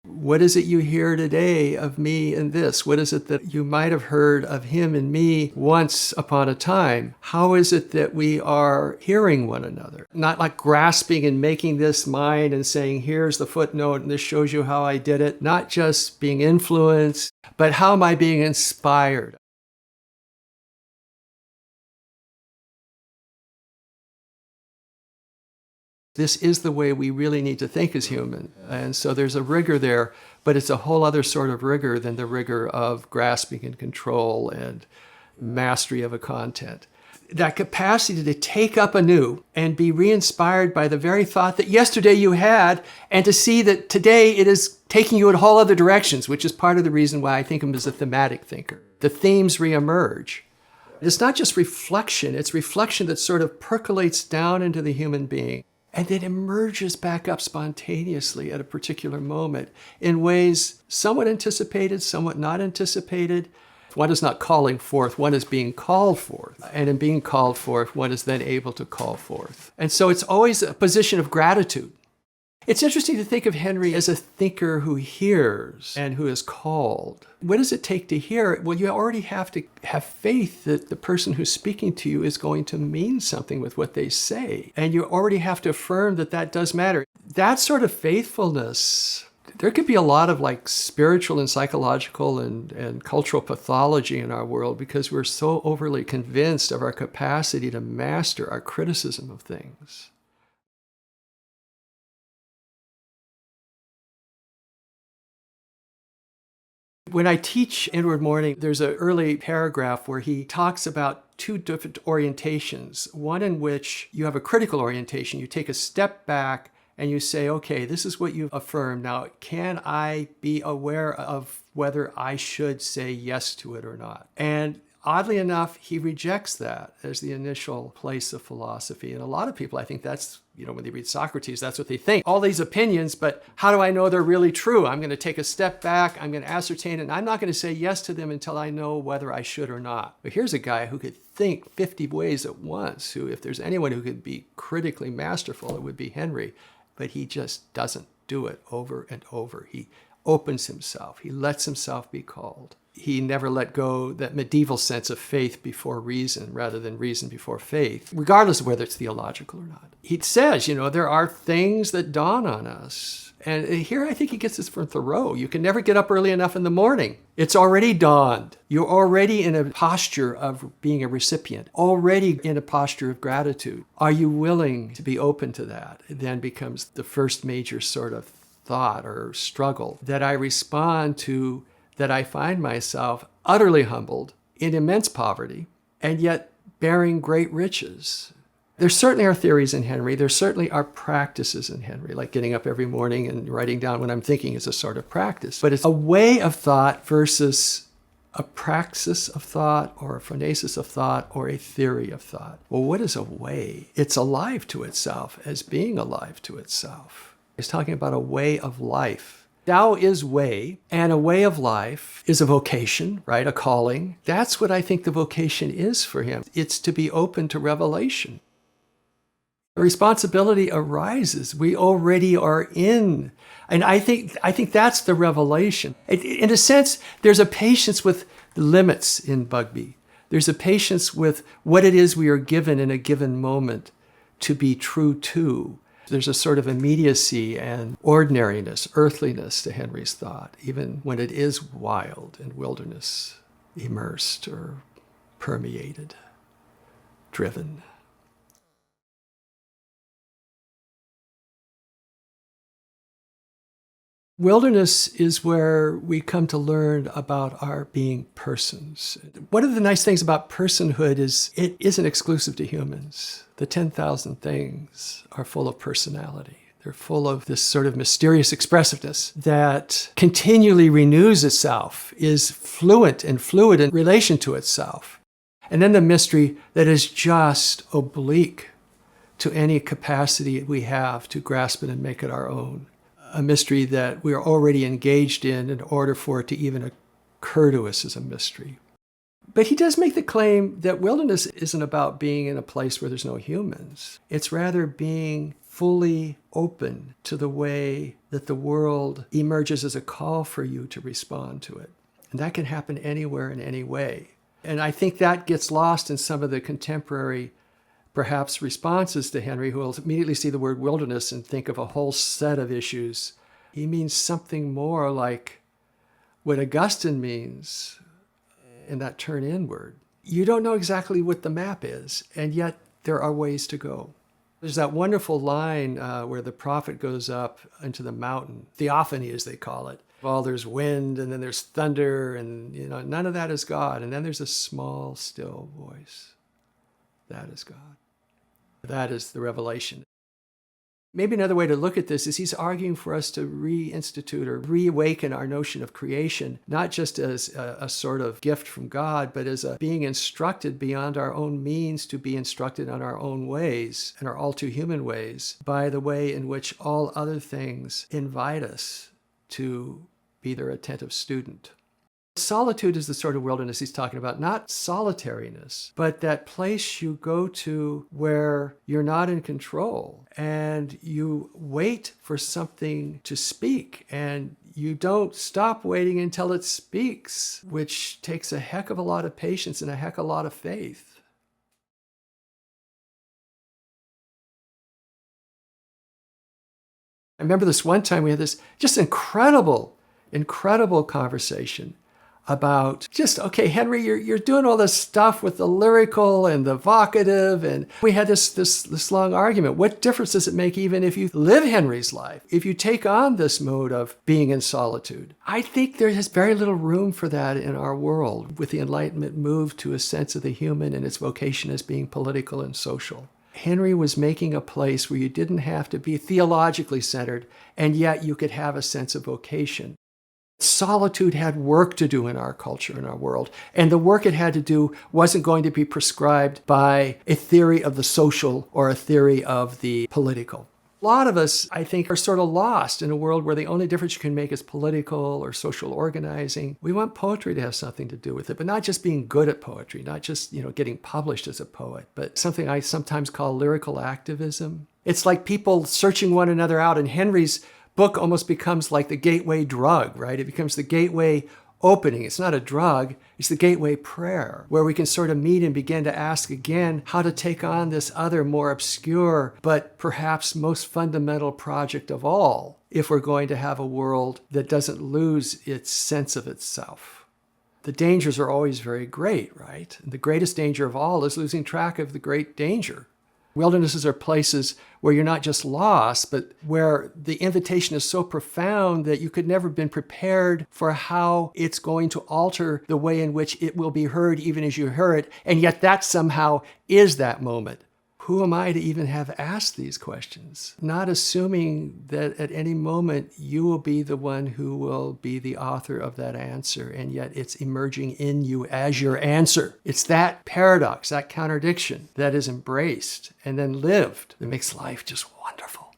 What is it you hear today of me in this? What is it that you might have heard of him and me once upon a time? How is it that we are hearing one another? Not like grasping and making this mine and saying, here's the footnote and this shows you how I did it. Not just being influenced, but how am I being inspired? This is the way we really need to think as human. And so there's a rigor there, but it's a whole other sort of rigor than the rigor of grasping and control and mastery of a content. That capacity to take up anew and be re-inspired by the very thought that yesterday you had, and to see that today it is taking you in whole other directions, which is part of the reason why I think of him as a thematic thinker. The themes reemerge. It's not just reflection, it's reflection that sort of percolates down into the human being. And then emerges back up spontaneously at a particular moment in ways somewhat anticipated, somewhat not anticipated. One is not calling forth, one is being called forth. And in being called forth, one is then able to call forth. And so it's always a position of gratitude. It's interesting to think of Henry as a thinker who hears and who is called. What does it take to hear? Well, you already have to have faith that the person who's speaking to you is going to mean something with what they say. And you already have to affirm that that does matter. That sort of faithfulness, there could be a lot of like spiritual and psychological and cultural pathology in our world because we're so overly convinced of our capacity to master our criticism of things. When I teach Inward Mourning, there's an early paragraph where he talks about two different orientations. One in which you have a critical orientation. You take a step back and you say, okay, this is what you've affirmed. Now, can I be aware of whether I should say yes to it or not? And oddly enough, he rejects that as the initial place of philosophy. And a lot of people, I think that's, when they read Socrates, that's what they think. All these opinions, but how do I know they're really true? I'm going to take a step back, I'm going to ascertain, and I'm not going to say yes to them until I know whether I should or not. But here's a guy who could think 50 ways at once, who, if there's anyone who could be critically masterful, it would be Henry. But he just doesn't do it over and over. He opens himself. He lets himself be called. He never let go that medieval sense of faith before reason rather than reason before faith, regardless of whether it's theological or not. He says, there are things that dawn on us. And here I think he gets this from Thoreau. You can never get up early enough in the morning. It's already dawned. You're already in a posture of being a recipient, already in a posture of gratitude. Are you willing to be open to that? It then becomes the first major sort of thought or struggle that I respond to, that I find myself utterly humbled in immense poverty and yet bearing great riches. There certainly are theories in Henry. There certainly are practices in Henry, like getting up every morning and writing down what I'm thinking is a sort of practice. But it's a way of thought versus a praxis of thought or a phronesis of thought or a theory of thought. Well, what is a way? It's alive to itself as being alive to itself. He's talking about a way of life. Tao is way, and a way of life is a vocation, right? A calling. That's what I think the vocation is for him. It's to be open to revelation. The responsibility arises. We already are in. And I think that's the revelation. In a sense, there's a patience with limits in Bugbee. There's a patience with what it is we are given in a given moment to be true to. There's a sort of immediacy and ordinariness, earthliness to Henry's thought, even when it is wild and wilderness immersed or permeated, driven. Wilderness is where we come to learn about our being persons. One of the nice things about personhood is it isn't exclusive to humans. The 10,000 things are full of personality. They're full of this sort of mysterious expressiveness that continually renews itself, is fluent and fluid in relation to itself. And then the mystery that is just oblique to any capacity we have to grasp it and make it our own. A mystery that we are already engaged in order for it to even occur to us as a mystery. But he does make the claim that wilderness isn't about being in a place where there's no humans. It's rather being fully open to the way that the world emerges as a call for you to respond to it. And that can happen anywhere in any way. And I think that gets lost in some of the contemporary, perhaps, responses to Henry, who will immediately see the word wilderness and think of a whole set of issues. He means something more like what Augustine means in that turn inward. You don't know exactly what the map is, and yet there are ways to go. There's that wonderful line where the prophet goes up into the mountain, theophany as they call it. Well, there's wind, and then there's thunder, and none of that is God. And then there's a small, still voice. That is God. That is the revelation. Maybe another way to look at this is he's arguing for us to reinstitute or reawaken our notion of creation, not just as a sort of gift from God, but as a being instructed beyond our own means to be instructed on our own ways and our all too human ways by the way in which all other things invite us to be their attentive student. Solitude is the sort of wilderness he's talking about, not solitariness, but that place you go to where you're not in control and you wait for something to speak and you don't stop waiting until it speaks, which takes a heck of a lot of patience and a heck of a lot of faith. I remember this one time we had this just incredible conversation about okay, Henry, you're doing all this stuff with the lyrical and the vocative, and we had this long argument. What difference does it make even if you live Henry's life, if you take on this mode of being in solitude? I think there is very little room for that in our world, with the Enlightenment move to a sense of the human and its vocation as being political and social. Henry was making a place where you didn't have to be theologically centered, and yet you could have a sense of vocation. Solitude had work to do in our culture, in our world. And the work it had to do wasn't going to be prescribed by a theory of the social or a theory of the political. A lot of us, I think, are sort of lost in a world where the only difference you can make is political or social organizing. We want poetry to have something to do with it, but not just being good at poetry, not just, getting published as a poet, but something I sometimes call lyrical activism. It's like people searching one another out, and Henry's book almost becomes like the gateway drug, right? It becomes the gateway opening. It's not a drug, it's the gateway prayer, where we can sort of meet and begin to ask again how to take on this other, more obscure, but perhaps most fundamental project of all, if we're going to have a world that doesn't lose its sense of itself. The dangers are always very great, right? And the greatest danger of all is losing track of the great danger. Wildernesses are places where you're not just lost, but where the invitation is so profound that you could never have been prepared for how it's going to alter the way in which it will be heard even as you hear it. And yet that somehow is that moment. Who am I to even have asked these questions? Not assuming that at any moment you will be the one who will be the author of that answer, and yet it's emerging in you as your answer. It's that paradox, that contradiction that is embraced and then lived that makes life just wonderful.